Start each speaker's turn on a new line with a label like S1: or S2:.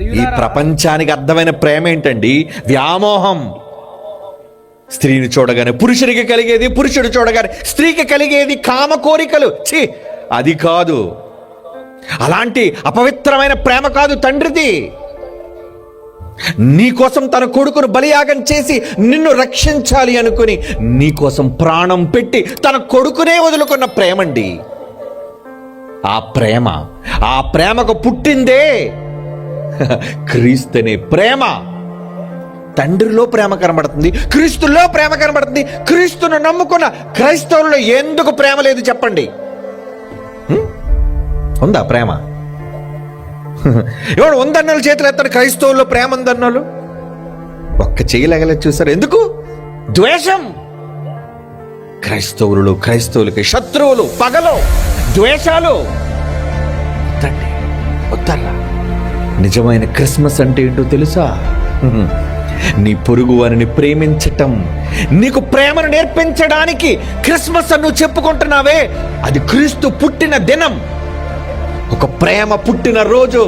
S1: ఈ ప్రపంచానికి అర్థమైన ప్రేమ ఏంటండి? వ్యామోహం. స్త్రీని చూడగానే పురుషుడికి కలిగేది, పురుషుడు చూడగానే స్త్రీకి కలిగేది కామ కోరికలు. ఛీ, అది కాదు. అలాంటి అపవిత్రమైన ప్రేమ కాదు తండ్రిది. నీకోసం తన కొడుకును బలియాగం చేసి నిన్ను రక్షించాలి అనుకుని నీకోసం ప్రాణం పెట్టి తన కొడుకునే వదులుకున్న ప్రేమండి. ఆ ప్రేమకు పుట్టిందే క్రీస్తునే ప్రేమ. తండ్రిలో ప్రేమ కనబడుతుంది, క్రీస్తులో ప్రేమ కనబడుతుంది. క్రీస్తును నమ్ముకున్న క్రైస్తవుల్లో ఎందుకు ప్రేమ లేదు చెప్పండి? ఉందా ప్రేమ? ఎవడు ఉందన్నోళ్ళు చేతులు ఎత్తాడు. క్రైస్తవుల్లో ప్రేమ ఉందన్నోళ్ళు ఒక్క చేయలేగలేదు. చూసారు? ఎందుకు? ద్వేషం. క్రైస్తవులకి శత్రువులు, పగలు, ద్వేషాలు. వద్దర్రా. నిజమైన క్రిస్మస్ అంటే ఏంటో తెలుసా? నీ పొరుగు వారిని ప్రేమించటం. నీకు ప్రేమను నేర్పించడానికి క్రిస్మస్ అని నువ్వు చెప్పుకుంటున్నావే, అది క్రీస్తు పుట్టిన దినం, ఒక ప్రేమ పుట్టిన రోజు.